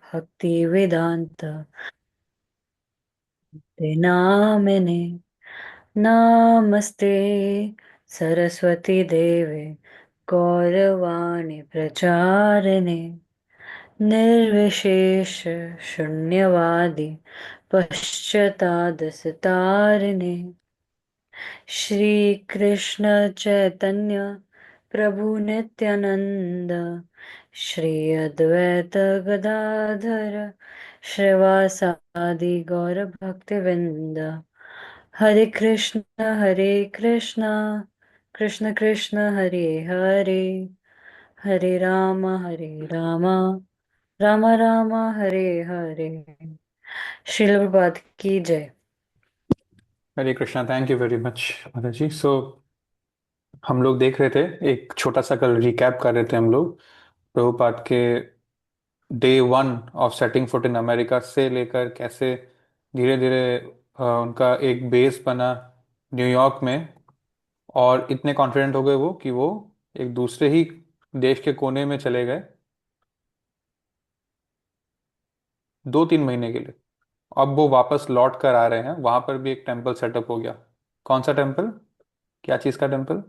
भक्ति वेदांत ते नामिने नमस्ते सरस्वती देवे गौरवाणी प्रचारिणे निर्विशेष शून्यवादी पश्चातादसतारिणे श्री कृष्ण चैतन्य प्रभु नित्यानंद श्री अद्वैत गदाधर श्रीवासादि गौर भक्तवृंद हरे कृष्ण कृष्ण कृष्ण हरे हरे हरे राम राम राम हरे हरे। श्रील प्रभुपाद की जय। Hare Krishna. Thank you very much माता जी। सो हम लोग देख रहे थे, एक छोटा सा कल रिकैप कर रहे थे हम लोग प्रभुपाद के day 1 of setting foot in America से लेकर कैसे धीरे धीरे उनका एक बेस बना न्यूयॉर्क में। और इतने कॉन्फिडेंट हो गए वो कि वो एक दूसरे ही देश के कोने में चले गए 2-3 महीने के लिए। अब वो वापस लौट कर आ रहे हैं, वहां पर भी एक टेम्पल सेटअप हो गया। कौन सा टेम्पल? क्या चीज का टेम्पल?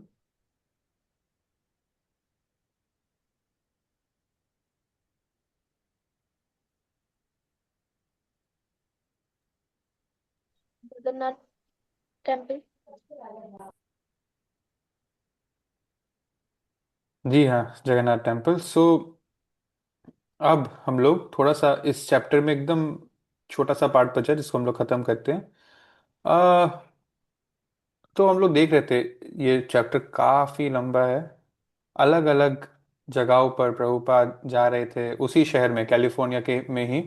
जगन्नाथ टेम्पल। जी हाँ, जगन्नाथ टेम्पल। सो अब हम लोग थोड़ा सा इस चैप्टर में एकदम छोटा सा पार्ट बचा है जिसको हम लोग खत्म करते हैं। आ, तो हम लोग देख रहे थे, ये चैप्टर काफी लंबा है। अलग अलग जगहों पर प्रभुपाद जा रहे थे उसी शहर में, कैलिफोर्निया के में ही।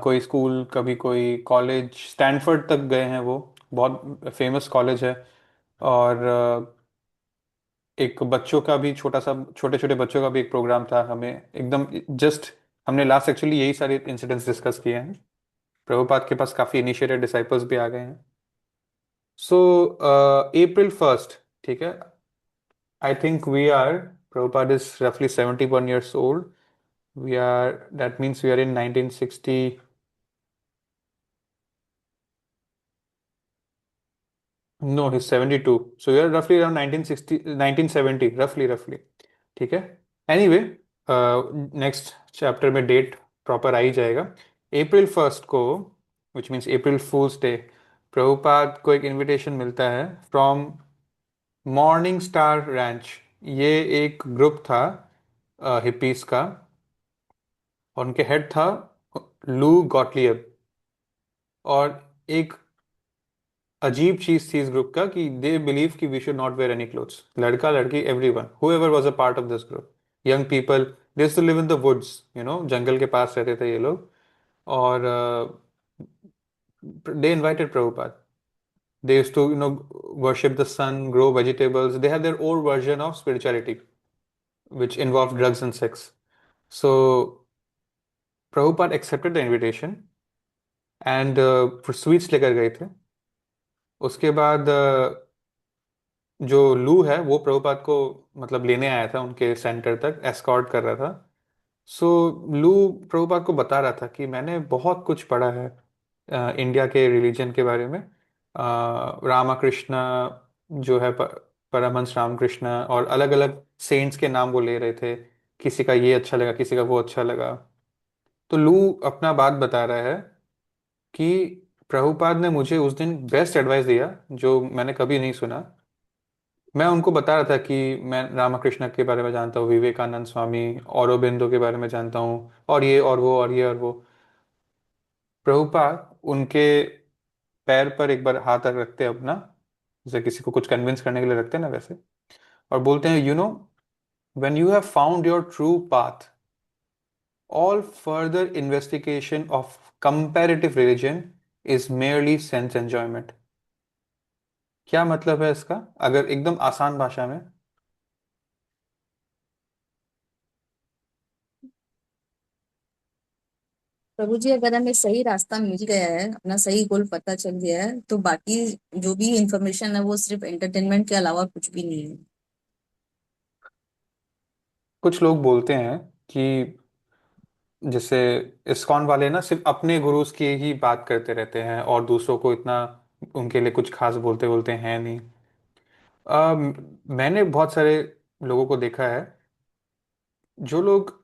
कोई स्कूल, कभी कोई कॉलेज, स्टैनफोर्ड तक गए हैं वो। बहुत फेमस कॉलेज है। और एक बच्चों का भी छोटा सा, छोटे छोटे बच्चों का भी एक प्रोग्राम था। हमें एकदम जस्ट हमने लास्ट एक्चुअली यही सारे इंसिडेंट्स डिस्कस किए हैं। प्रभुपाद के पास काफी इनिशिएटेड डिसाइपल्स भी आ गए हैं। सो April 1st, ठीक है। I think we are, Prabhupada is रफली 71 years old. We are, that means we are in 1960। No, he's 72. So we are roughly around 1960, 1970, roughly ठीक है। एनीवे, नेक्स्ट चैप्टर में डेट प्रॉपर आ ही जाएगा। April 1st को, which means April fools day, Prabhupada को एक invitation मिलता है फ्रॉम मॉर्निंग स्टार रैंच। ये एक ग्रुप था हिप्पीज का, और उनके हेड था लू गॉटलियब। और एक अजीब चीज थी इस ग्रुप का कि दे बिलीव कि we should not wear any clothes. लड़का लड़की everyone, whoever was a part of this group, young people, they used to live in the woods, जंगल के पास रहते थे ये लोग। और they invited Prabhupada. They used to worship the sun, grow vegetables, they have their own version of spirituality which involved drugs and sex. So Prabhupada accepted the invitation and फिर sweets लेकर गए थे। उसके बाद जो लू है वो प्रभुपाद को मतलब लेने आया था उनके सेंटर तक, एस्कॉर्ट कर रहा था। सो लू प्रभुपाद को बता रहा था कि मैंने बहुत कुछ पढ़ा है इंडिया के रिलीजन के बारे में। रामाकृष्ण जो है, परमहंस रामकृष्ण, और अलग अलग सेंट्स के नाम वो ले रहे थे। किसी का ये अच्छा लगा, किसी का वो अच्छा लगा। तो लू अपना बात बता रहा है कि प्रभुपाद ने मुझे उस दिन बेस्ट एडवाइस दिया जो मैंने कभी नहीं सुना। मैं उनको बता रहा था कि मैं रामकृष्ण के बारे में जानता हूँ, विवेकानंद स्वामी, औरोबिंदो के बारे में जानता हूँ, और ये और वो और ये और वो। प्रभुपाद उनके पैर पर एक बार हाथ रखते हैं अपना, जैसे किसी को कुछ कन्विंस करने के लिए रखते हैं ना वैसे, और बोलते हैं, when you have found your true path, all further investigation of comparative religion is merely sense enjoyment. क्या मतलब है इसका, अगर एकदम आसान भाषा में? प्रभु जी, अगर हमें सही रास्ता मिल गया है, अपना सही गोल पता चल गया है, तो बाकी जो भी इंफॉर्मेशन है वो सिर्फ एंटरटेनमेंट के अलावा कुछ भी नहीं है। कुछ लोग बोलते हैं कि जैसे इस्कॉन वाले ना सिर्फ अपने गुरुज की ही बात करते रहते हैं और दूसरों को इतना उनके लिए कुछ खास बोलते बोलते हैं नहीं। मैंने बहुत सारे लोगों को देखा है, जो लोग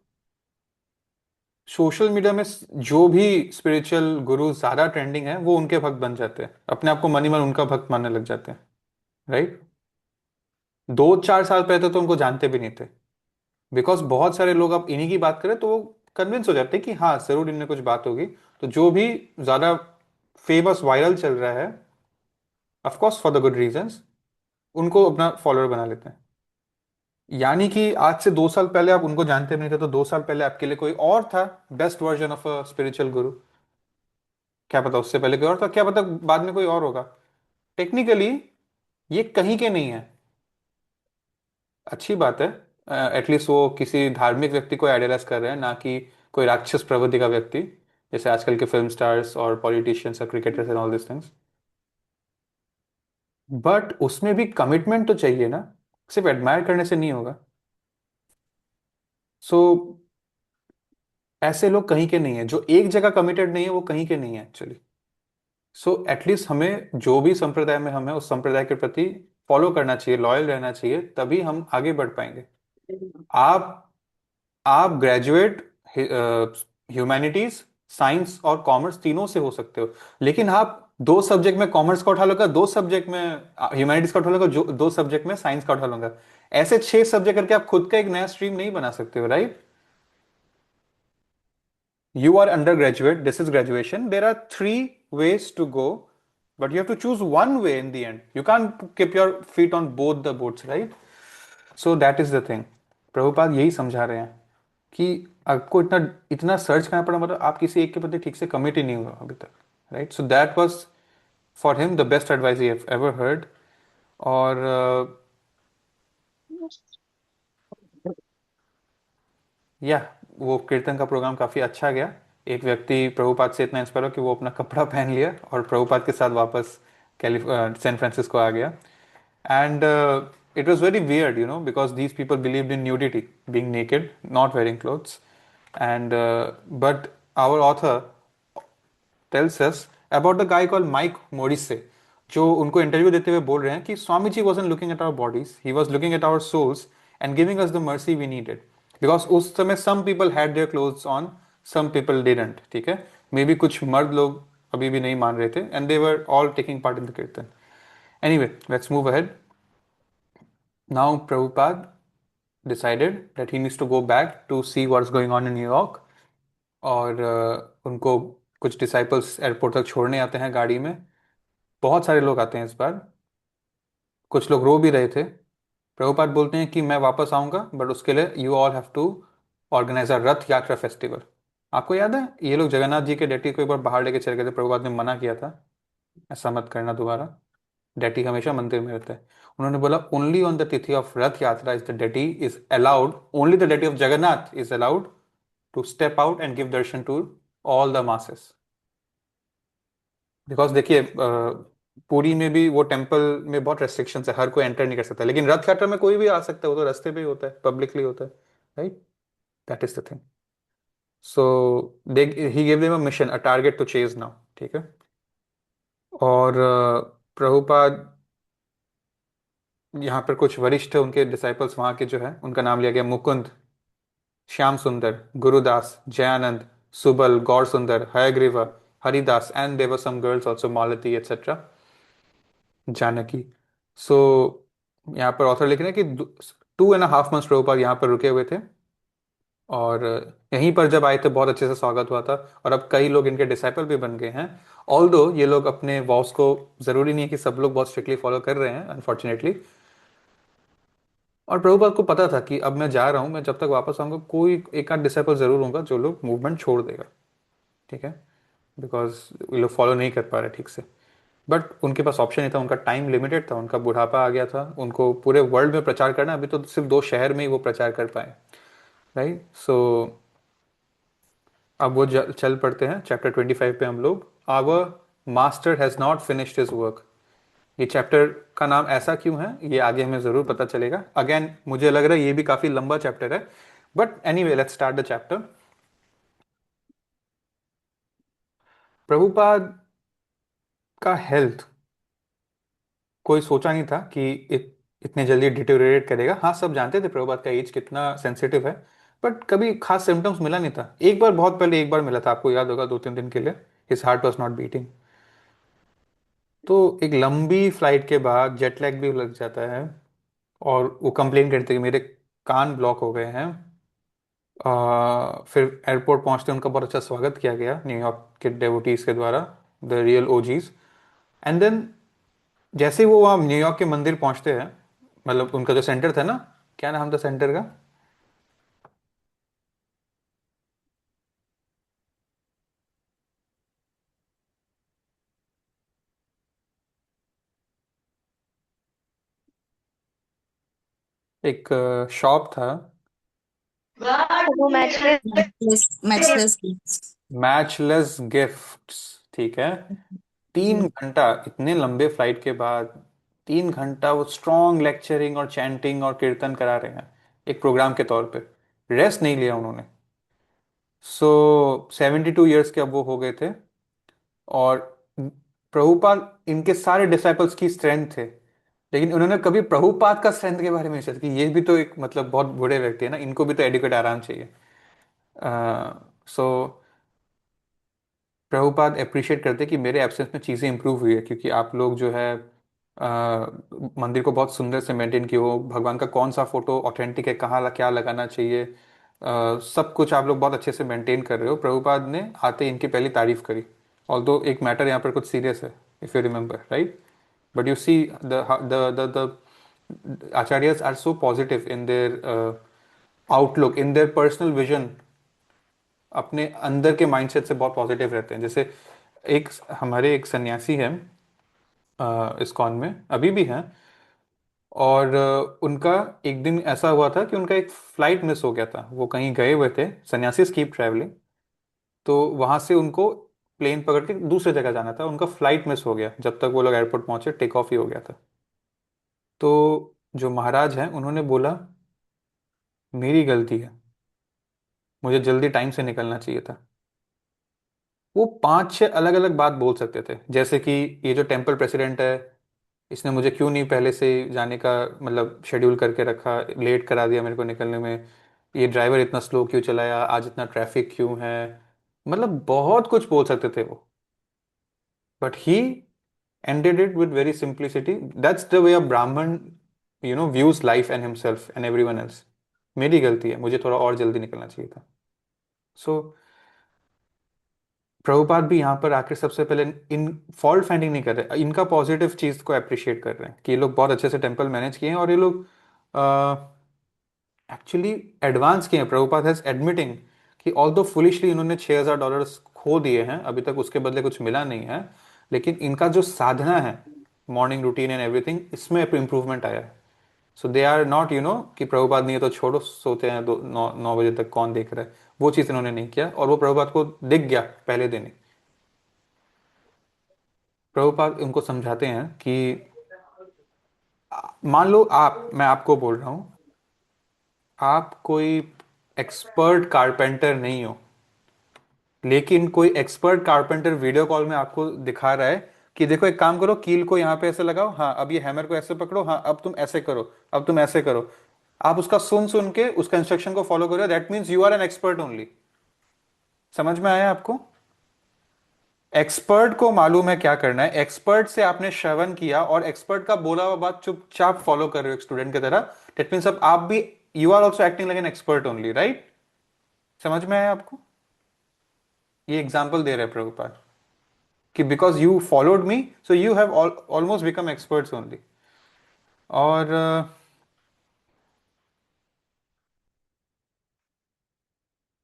सोशल मीडिया में जो भी स्पिरिचुअल गुरु ज्यादा ट्रेंडिंग है वो उनके भक्त बन जाते हैं, अपने आप को मन ही मन उनका भक्त मानने लग जाते हैं। राइट। 2-4 साल पहले तो उनको जानते भी नहीं थे, बिकॉज बहुत सारे लोग अब इन्हीं की बात करें तो वो कन्विंस हो जाते हैं कि हाँ जरूर इनमें कुछ बात होगी। तो जो भी ज्यादा फेमस वायरल चल रहा है, of course for the good reasons, उनको अपना फॉलोअर बना लेते हैं। यानी कि आज से 2 साल पहले आप उनको जानते भी नहीं थे, तो 2 साल पहले आपके लिए कोई और था, best version of a spiritual गुरु। क्या पता उससे पहले कोई और था, क्या पता बाद में कोई और होगा। टेक्निकली ये कहीं के नहीं है। अच्छी बात है, एटलीस्ट वो किसी धार्मिक व्यक्ति को आइडियलाइज कर रहे हैं, ना कि कोई राक्षस प्रवृत्ति का व्यक्ति, जैसे आजकल के फिल्म स्टार्स और पॉलिटिशियंस और cricketers and all this things. But उसमें भी कमिटमेंट तो चाहिए ना, सिर्फ एडमायर करने से नहीं होगा। सो ऐसे लोग कहीं के नहीं है, जो एक जगह कमिटेड नहीं है वो कहीं के नहीं है एक्चुअली। सो एटलीस्ट हमें जो भी संप्रदाय में हम है उस संप्रदाय के प्रति फॉलो करना चाहिए, लॉयल रहना चाहिए, तभी हम आगे बढ़ पाएंगे। आप आप ग्रेजुएट ह्यूमैनिटीज, साइंस और कॉमर्स तीनों से हो सकते हो, लेकिन आप 2 सब्जेक्ट में कॉमर्स का उठा लोगे, 2 सब्जेक्ट में ह्यूमैनिटीज का उठा लोगे, जो 2 सब्जेक्ट में साइंस का उठा लूंगा, ऐसे 6 सब्जेक्ट करके आप खुद का एक नया स्ट्रीम नहीं बना सकते हो। Right. You are undergraduate, this is graduation. There are 3 ways to go, but you have to choose one way in the end. You can't keep your feet on both the boats, right? So that is the thing. Prabhupada यही समझा रहे हैं कि आपको इतना इतना search करना पड़ा, मतलब आप किसी एक के प्रति ठीक से कमिट ही नहीं हुआ अभी तक। Right. So that was for him the best advice he ever heard. और या वो कीर्तन का प्रोग्राम काफ़ी अच्छा गया। एक व्यक्ति प्रभुपाद से इतना इंस्पायर हो कि वो अपना कपड़ा पहन लिया और प्रभुपाद के साथ वापस सैन फ्रांसिस्को आ गया। And it was very weird, because these people believed in nudity, being naked, not wearing clothes. And but our author tells us about the guy called Mike Morrissey, जो उनको इंटरव्यू देते हुए बोल रहे हैं कि Swami ji wasn't looking at our bodies, he was looking at our souls and giving us the mercy we needed. Because उस समय some people had their clothes on, some people didn't, ठीक है। मे बी कुछ मर्द लोग अभी भी नहीं मान रहे थे, and they were all taking part in the kirtan. Anyway, let's move ahead. Now Prabhupada decided that he needs to go back to see what's going on in New York. और उनको कुछ डिसाइपल्स एयरपोर्ट तक छोड़ने आते हैं गाड़ी में। बहुत सारे लोग आते हैं इस बार, कुछ लोग रो भी रहे थे। प्रभुपाद बोलते हैं कि मैं वापस आऊंगा, बट उसके लिए you all have to organise a Rath Yatra festival. आपको याद है ये लोग जगन्नाथ जी के डैटी को एक बार बाहर लेके चले गए थे, प्रभुपाद ने मना किया था ऐसा मत करना दोबारा, डैटी हमेशा मंदिर में रहता है। उन्होंने बोला only on the tithi of Rath Yatra is the deity is allowed, only the deity of Jagannath is allowed to step out and give darshan to all the masses. Because देखिए पुरी में भी वो टेम्पल में बहुत रेस्ट्रिक्शंस है, हर कोई एंटर नहीं कर सकता, लेकिन रथ यात्रा में कोई भी आ सकता है, वो तो रास्ते पे ही होता है, पब्लिकली होता है। Right. That is the thing. So they ही give them a mission, a target to chase now, ठीक है। और प्रभुपाद यहाँ पर कुछ वरिष्ठ उनके डिसाइपल्स वहाँ के जो है उनका नाम लिया गया, मुकुंद, श्याम सुंदर, Gurudas, Jayanand, Subal, Gaur Sundar, Hayagriva, Haridas, and there were some girls also, Malati etcetera, Janaki. So यहाँ पर ऑथर लिख रहे हैं कि 2.5 months प्रभुपाद यहाँ पर रुके हुए थे, और यहीं पर जब आए थे बहुत अच्छे से स्वागत हुआ था, और अब कई लोग इनके डिसाइपल भी बन गए हैं। ऑल्दो ये लोग अपने वॉस को, जरूरी नहीं है कि सब लोग बहुत स्ट्रिक्टली फॉलो कर रहे हैं अनफॉर्चुनेटली। और प्रभुपाद को पता था कि अब मैं जा रहा हूँ, मैं जब तक वापस आऊंगा कोई एक आध डिसाइपल जरूर होगा जो लोग मूवमेंट छोड़ देगा, ठीक है, बिकॉज ये लोग फॉलो नहीं कर पा रहे ठीक से। बट उनके पास ऑप्शन नहीं था, उनका टाइम लिमिटेड था, उनका बुढ़ापा आ गया था, उनको पूरे वर्ल्ड में प्रचार करना, अभी तो सिर्फ 2 शहर में ही वो प्रचार कर पाए। राइट। सो अब वो चल पड़ते हैं चैप्टर 25 पे हम लोग। Our master has not finished his work. ये चैप्टर का नाम ऐसा क्यों है ये आगे हमें जरूर पता चलेगा। अगेन मुझे लग रहा है ये भी काफी लंबा चैप्टर है, but anyway let's start the chapter. Prabhupada का हेल्थ कोई सोचा नहीं था कि इतने जल्दी डिटेरियोरेट करेगा। हाँ, सब जानते थे प्रभुपाद का एज कितना सेंसिटिव है, बट कभी खास सिम्टम्स मिला नहीं था। एक बार, बहुत पहले एक बार मिला था, आपको याद होगा, 2-3 दिन के लिए his heart was not beating. तो एक लंबी फ्लाइट के बाद जेट लैग भी लग जाता है, और वो कंप्लेन करते कि मेरे कान ब्लॉक हो गए हैं। फिर एयरपोर्ट पहुंचते उनका बहुत अच्छा स्वागत किया गया न्यूयॉर्क के डेवोटीज के द्वारा, the real OGs. And then जैसे ही वो वहाँ न्यूयॉर्क के मंदिर पहुंचते हैं, मतलब उनका जो सेंटर था ना, क्या नाम था सेंटर का? एक शॉप था, वो मैचलेस। मैचलेस। मैचलेस गिफ्ट्स, ठीक है। 3 घंटा, इतने लंबे फ्लाइट के बाद 3 घंटा वो स्ट्रॉन्ग लेक्चरिंग और चैंटिंग और कीर्तन करा रहे हैं एक प्रोग्राम के तौर पे। रेस्ट नहीं लिया उन्होंने। सो 72 ईयर्स के अब वो हो गए थे, और प्रभुपाद इनके सारे डिसाइपल्स की स्ट्रेंथ थे, लेकिन उन्होंने कभी प्रभुपाद का स्ट्रेंथ के बारे में नहीं सोचा कि ये भी तो एक, मतलब बहुत बूढ़े व्यक्ति है ना, इनको भी तो एडिक्वेट आराम चाहिए। सो प्रभुपाद अप्रिशिएट करते कि मेरे एब्सेंस में चीज़ें इंप्रूव हुई है, क्योंकि आप लोग जो है मंदिर को बहुत सुंदर से मेंटेन किए हो, भगवान का कौन सा फोटो ऑथेंटिक है, कहाँ क्या लगाना चाहिए, सब कुछ आप लोग बहुत अच्छे से मेंटेन कर रहे हो। प्रभुपाद ने आते ही इनकी पहली तारीफ करी। ऑल्दो एक मैटर यहाँ पर कुछ सीरियस है, if you remember, right? But you see the acharyas are so positive in their outlook, in their personal vision, अपने अंदर के माइंडसेट से बहुत पॉजिटिव रहते हैं। जैसे एक हमारे एक सन्यासी हैं इस्कॉन में, अभी भी हैं, और उनका एक दिन ऐसा हुआ था कि उनका एक फ्लाइट मिस हो गया था। वो कहीं गए हुए थे, सन्यासी कीप ट्रैवलिंग, तो वहां से उनको प्लेन पकड़ के दूसरे जगह जाना था, उनका फ्लाइट मिस हो गया। जब तक वो लोग एयरपोर्ट पहुंचे टेक ऑफ ही हो गया था। तो जो महाराज हैं उन्होंने बोला, मेरी गलती है, मुझे जल्दी टाइम से निकलना चाहिए था। वो 5-6 अलग अलग बात बोल सकते थे, जैसे कि ये जो टेम्पल प्रेसिडेंट है, इसने मुझे क्यों नहीं पहले से जाने का, मतलब शेड्यूल करके रखा, लेट करा दिया मेरे को निकलने में। ये ड्राइवर इतना स्लो क्यों चलाया, आज इतना ट्रैफिक क्यों है, मतलब बहुत कुछ बोल सकते थे वो। But he ended it with very simplicity. That's the way a Brahman, views life and himself and everyone else. मेरी गलती है, मुझे थोड़ा और जल्दी निकलना चाहिए था। सो प्रभुपाद भी यहाँ पर आकर सबसे पहले इन फॉल्ट फाइंडिंग नहीं कर रहे, इनका पॉजिटिव चीज को अप्रिशिएट कर रहे हैं कि ये लोग बहुत अच्छे से टेम्पल मैनेज किए हैं, और ये लोग एक्चुअली एडवांस किए हैं। प्रभुपाद हैज एडमिटिंग कि ऑल्दो फुलिशली इन्होंने $6,000 खो दिए हैं, अभी तक उसके बदले कुछ मिला नहीं है, लेकिन इनका जो साधना है, मॉर्निंग रूटीन एंड एवरीथिंग, इसमें इंप्रूवमेंट आया है। सो दे आर नॉट, कि प्रभुपाद नहीं है तो छोड़ो, सोते हैं 9 बजे तक, कौन देख रहा है, वो चीज़ इन्होंने नहीं किया, और वो प्रभुपाद को दिख गया पहले दिन ही। प्रभुपाद उनको समझाते हैं कि मान लो मैं आपको बोल रहा हूँ, आप कोई एक्सपर्ट कारपेंटर नहीं हो, लेकिन कोई एक्सपर्ट कारपेंटर वीडियो कॉल में आपको दिखा रहा है कि देखो एक काम करो, कील को यहाँ पे ऐसे लगाओ, हाँ अब ये हैमर को ऐसे पकड़ो, हाँ अब तुम ऐसे करो, अब तुम ऐसे करो। आप उसका सुन सुन के उसका इंस्ट्रक्शन को फॉलो करो, that means you are an expert only. समझ में आया आपको? एक्सपर्ट को मालूम है क्या करना है, एक्सपर्ट से आपने श्रवण किया और एक्सपर्ट का बोला हुआ बात चुपचाप फॉलो कर रहे हो एक स्टूडेंट की तरह, दैट मीन्स अब आप भी, you are also acting like an expert only, right? समझ में आया आपको? ये एग्जाम्पल दे रहे हैं प्रभुपाद कि because you followed me, so you have almost become experts only. और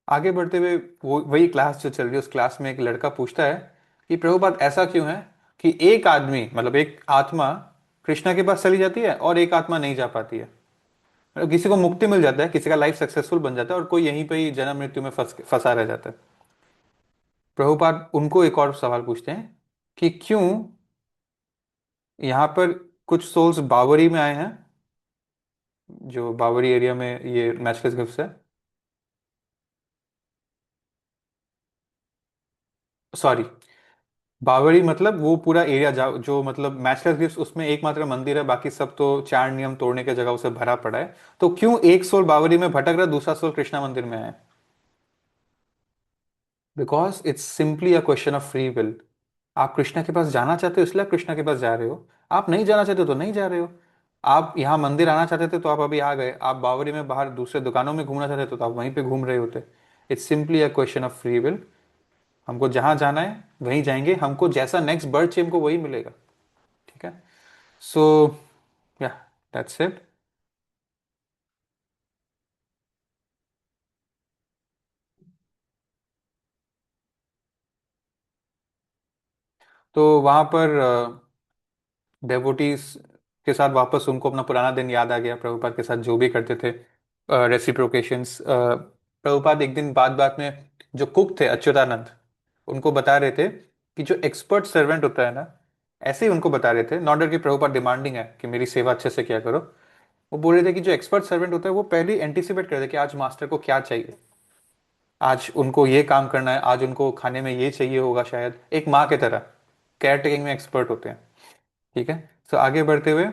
आगे बढ़ते हुए वो वही क्लास जो चल रही है, उस क्लास में एक लड़का पूछता है कि प्रभुपाद ऐसा क्यों है कि एक आदमी, मतलब एक आत्मा कृष्णा के पास चली जाती है और एक आत्मा नहीं जा पाती है। मतलब किसी को मुक्ति मिल जाता है, किसी का लाइफ सक्सेसफुल बन जाता है, और कोई यहीं पे ही जन्म मृत्यु में फंसा रह जाता है। प्रभुपाद उनको एक और सवाल पूछते हैं कि क्यों यहाँ पर कुछ सोल्स बावरी में आए हैं, जो बावरी एरिया में ये मैचलेस गिफ्ट्स है, सॉरी, बावड़ी मतलब वो पूरा एरिया जो मतलब मैचलेस गिफ्ट उसमें एकमात्र मंदिर है, बाकी सब तो चार नियम तोड़ने के जगह उसे भरा पड़ा है। तो क्यों एक सोल बावड़ी में भटक रहा है, दूसरा सोल कृष्णा मंदिर में है? Because it's simply a question of free will. आप कृष्णा के पास जाना चाहते हो इसलिए आप कृष्णा के पास जा रहे हो। आप नहीं जाना चाहते हो तो नहीं जा रहे हो। आप यहाँ मंदिर आना चाहते थे तो आप अभी आ गए। आप बावड़ी में बाहर दूसरे दुकानों में घूमना चाहते थे तो आप वहीं पे घूम रहे होते। It's simply a question of free will. हमको जहां जाना है वहीं जाएंगे, हमको जैसा नेक्स्ट बर्थ चाहिए हमको वही मिलेगा। ठीक है। सो या, दैट्स इट। तो वहां पर डेवोटीज के साथ वापस उनको अपना पुराना दिन याद आ गया, प्रभुपाद के साथ जो भी करते थे रेसिप्रोकेशंस। प्रभुपाद एक दिन बात बात में जो कुक थे अच्युतानंद, उनको बता रहे थे कि जो एक्सपर्ट सर्वेंट होता है ना, ऐसे ही उनको बता रहे थे, नॉट दैट कि प्रभुपाद डिमांडिंग है कि मेरी सेवा अच्छे से किया करो। वो बोल रहे थे कि जो एक्सपर्ट सर्वेंट होता है वो पहले ही एंटिसिपेट करते हैं कि आज मास्टर को क्या चाहिए, आज उनको ये काम करना है, आज उनको खाने में ये चाहिए होगा, शायद एक माँ की तरह केयर टेकिंग में एक्सपर्ट होते हैं। ठीक है। तो आगे बढ़ते हुए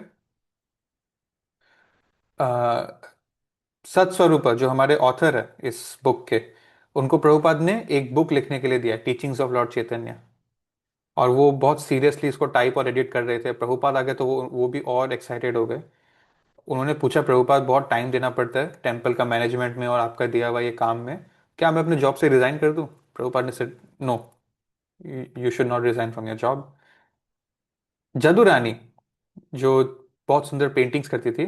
सत्स्वरूप जो हमारे ऑथर है इस बुक के, उनको प्रभुपाद ने एक बुक लिखने के लिए दिया, टीचिंग्स ऑफ लॉर्ड चैतन्य। और वो बहुत सीरियसली इसको टाइप और एडिट कर रहे थे। प्रभुपाद आ गए तो वो भी और एक्साइटेड हो गए। उन्होंने पूछा, प्रभुपाद बहुत टाइम देना पड़ता है टेम्पल का मैनेजमेंट में और आपका दिया हुआ ये काम में, क्या मैं अपने जॉब से रिजाइन कर दूं? प्रभुपाद ने said no, you should not resign from your job. Jadurani जो बहुत सुंदर पेंटिंग्स करती थी,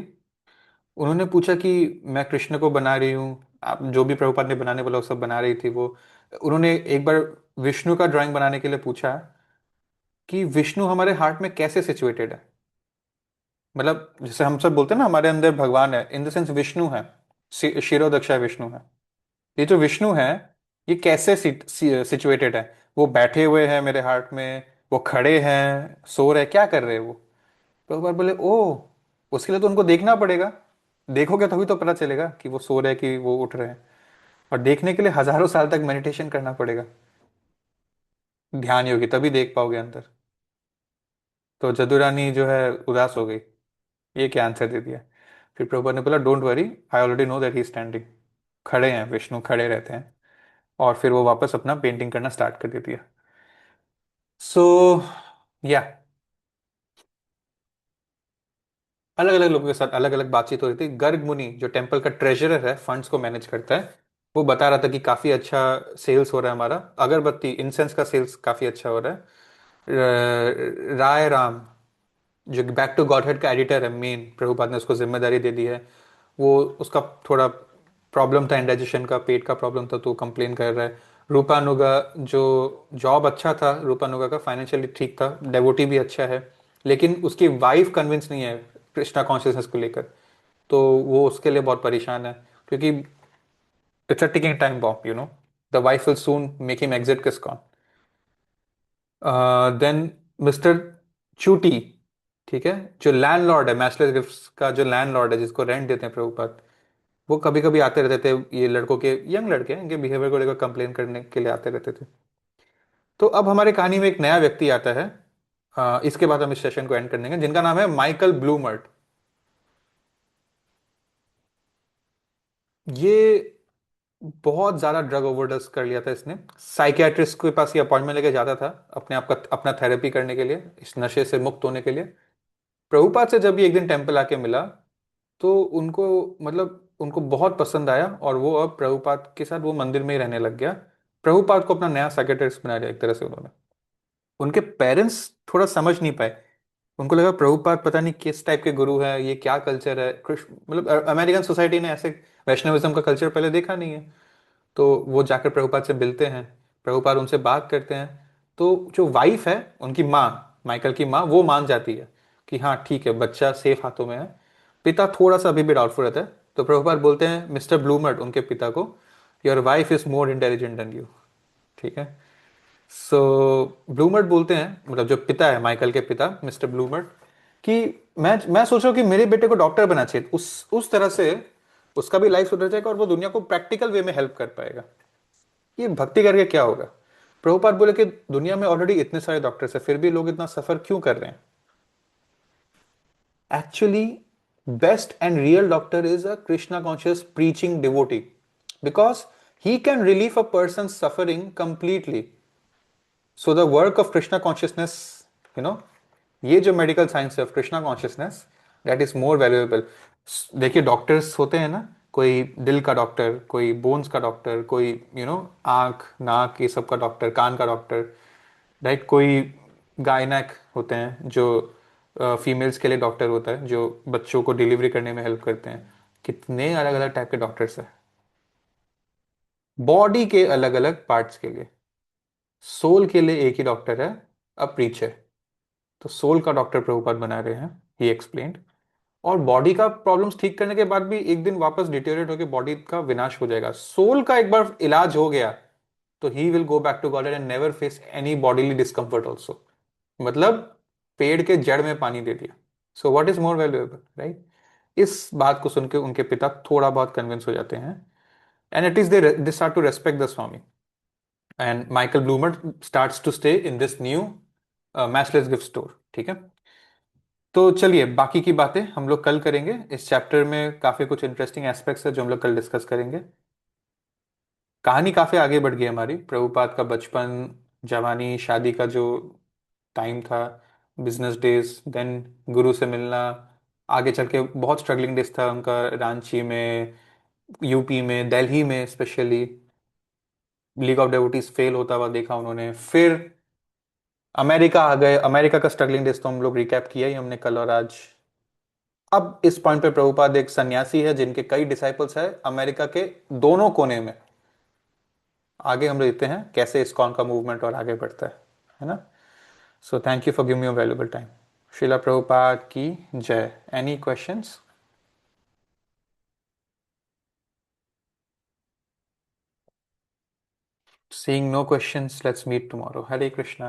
उन्होंने पूछा कि मैं कृष्ण को बना रही हूँ, आप जो भी प्रभुपाद ने बनाने बोला वो सब बना रही थी वो। उन्होंने एक बार विष्णु का ड्राइंग बनाने के लिए पूछा कि विष्णु हमारे हार्ट में कैसे सिचुएटेड है। मतलब जैसे हम सब बोलते हैं ना हमारे अंदर भगवान है, इन द सेंस विष्णु है, शिरोदक्षा विष्णु है। ये जो विष्णु है ये कैसे सिचुएटेड है? वो बैठे हुए हैं मेरे हार्ट में, वो खड़े हैं, सो रहे, क्या कर रहे हैं वो? प्रभुपाद बोले ओ, उसके लिए तो उनको देखना पड़ेगा। देखोगे तभी तो पता चलेगा कि वो सो रहे हैं कि वो उठ रहे हैं। और देखने के लिए हजारों साल तक मेडिटेशन करना पड़ेगा, ध्यान योगी, तभी देख पाओगे अंदर। तो जदुरानी जो है उदास हो गई, ये क्या आंसर दे दिया। फिर प्रभुपाद ने बोला don't worry, I already know that he standing. खड़े हैं विष्णु, खड़े रहते हैं। और फिर वो वापस अपना पेंटिंग करना स्टार्ट कर देती है। सो या, अलग अलग लोगों के साथ अलग अलग बातचीत हो रही थी। गर्ग मुनि जो टेम्पल का ट्रेजरर है, फंड्स को मैनेज करता है, वो बता रहा था कि काफी अच्छा सेल्स हो रहा है हमारा, अगरबत्ती इंसेंस का सेल्स काफी अच्छा हो रहा है। राय राम जो बैक टू गॉडहेड का एडिटर है मेन, प्रभुपाद ने उसको जिम्मेदारी दे दी है। वो उसका थोड़ा प्रॉब्लम था, इंडाइजेशन का, पेट का प्रॉब्लम था, तो कंप्लेन कर रहा है। रूपानुगा जो जॉब अच्छा था, रूपानुगा का फाइनेंशियली ठीक था, डेवोटी भी अच्छा है, लेकिन उसकी वाइफ कन्विंस नहीं है कृष्णा कॉन्शियसनेस को लेकर। तो वो उसके लिए बहुत परेशान है, क्योंकि it's a ticking time bomb, you know, the wife will soon make him exit ISKCON. Then mister चूटी, ठीक है, जो लैंडलॉर्ड है, मैचलेस गिफ्ट्स का जो लैंडलॉर्ड है जिसको रेंट देते हैं प्रभुपाद, वो कभी कभी आते रहते थे, ये लड़कों के, यंग लड़के इनके बिहेवियर को लेकर कंप्लेन करने के लिए आते रहते थे। तो अब हमारे कहानी में एक नया व्यक्ति आता है, इसके बाद हम इस सेशन को एंड कर देंगे, जिनका नाम है माइकल ब्लूमर्ट। ये बहुत ज्यादा ड्रग ओवरडोज कर लिया था इसने। साइकियाट्रिस्ट के पास ये अपॉइंटमेंट लेके जाता था अपने आप का अपना थेरेपी करने के लिए, इस नशे से मुक्त होने के लिए। प्रभुपाद से जब ये एक दिन टेम्पल आके मिला, तो उनको, मतलब उनको बहुत पसंद आया, और वो अब प्रभुपाद के साथ वो मंदिर में ही रहने लग गया। प्रभुपाद को अपना नया साइकियाट्रिस्ट बना दिया एक तरह से उन्होंने। उनके पेरेंट्स थोड़ा समझ नहीं पाए, उनको लगा प्रभुपाद पता नहीं किस टाइप के गुरु है, ये क्या कल्चर है, कृष्ण मतलब अमेरिकन सोसाइटी ने ऐसे वैष्णविज्म का कल्चर पहले देखा नहीं है। तो वो जाकर प्रभुपाद से मिलते हैं, प्रभुपाद उनसे बात करते हैं। तो जो वाइफ है उनकी माँ, माइकल की माँ, वो मान जाती है कि हाँ ठीक है, बच्चा सेफ हाथों में है। पिता थोड़ा सा अभी भी डाउटफुल रहता है। तो प्रभुपाद बोलते हैं मिस्टर ब्लूमर्ट उनके पिता को, your wife is more intelligent then you. ठीक है। सो ब्लूमर्ट बोलते हैं, मतलब जो पिता है माइकल के पिता मिस्टर ब्लूमर्ट, कि मैं सोच रहा हूँ कि मेरे बेटे को डॉक्टर बनना चाहिए, उस तरह से उसका भी लाइफ सुधर जाएगा और वो दुनिया को प्रैक्टिकल वे में हेल्प कर पाएगा। ये भक्ति करके क्या होगा? प्रभुपाद बोले कि दुनिया में ऑलरेडी इतने सारे डॉक्टर्स हैं, फिर भी लोग इतना सफर क्यों कर रहे हैं? Actually, best and real doctor is a Krishna conscious preaching devotee, because he can relieve a person's suffering completely. So the work of Krishna consciousness, you know, ये जो मेडिकल साइंस है of Krishna consciousness, that is more valuable. देखिए doctors होते हैं ना, कोई दिल का डॉक्टर, कोई बोन्स का डॉक्टर, कोई आंख नाक ये सब का डॉक्टर, कान का डॉक्टर, राइट. कोई गायनेक होते हैं जो फीमेल्स के लिए डॉक्टर होता है, जो बच्चों को डिलीवरी करने में हेल्प करते हैं. कितने अलग अलग टाइप के डॉक्टर्स हैं बॉडी के अलग अलग पार्ट्स के लिए. सोल के लिए एक ही डॉक्टर है, अ प्रीचर. तो सोल का डॉक्टर प्रभुपाद बना रहे हैं, ही एक्सप्लेन्ड. और बॉडी का प्रॉब्लम्स ठीक करने के बाद भी एक दिन वापस डिटेरियोरेट होकर बॉडी का विनाश हो जाएगा. सोल का एक बार इलाज हो गया तो he will go back to God and never face any bodily discomfort also. मतलब पेड़ के जड़ में पानी दे दिया. So what is more valuable, right? इस बात को सुनकर उनके पिता थोड़ा बहुत कन्विंस हो जाते हैं, and it is they start to respect the Swami. And Michael Bloomer starts to stay in this new matchless gift store. ठीक है. तो चलिए बाकी की बातें हम लोग कल करेंगे. इस चैप्टर में काफी कुछ इंटरेस्टिंग एस्पेक्ट्स है जो हम लोग कल डिस्कस करेंगे. कहानी काफी आगे बढ़ गई हमारी. प्रभुपाद का बचपन, जवानी, शादी का जो टाइम था, बिजनेस डेज, देन गुरु से मिलना, आगे चल के बहुत स्ट्रगलिंग डेज था उनका रांची में, यूपी में, दिल्ली में स्पेशली. लीग ऑफ डेवोटीज फेल होता हुआ देखा उन्होंने. फिर अमेरिका आ गए. अमेरिका का स्ट्रगलिंग डेज तो हम लोग रिकैप किया ही हमने कल और आज. अब इस पॉइंट पे प्रभुपाद एक सन्यासी है जिनके कई डिसाइपल्स है अमेरिका के दोनों कोने में. आगे हम देखते हैं कैसे इस्कॉन का मूवमेंट और आगे बढ़ता है ना. So thank you for giving me your valuable time. शिला प्रभुपाद की जय. Any questions? Seeing no questions, let's meet tomorrow. Hare Krishna.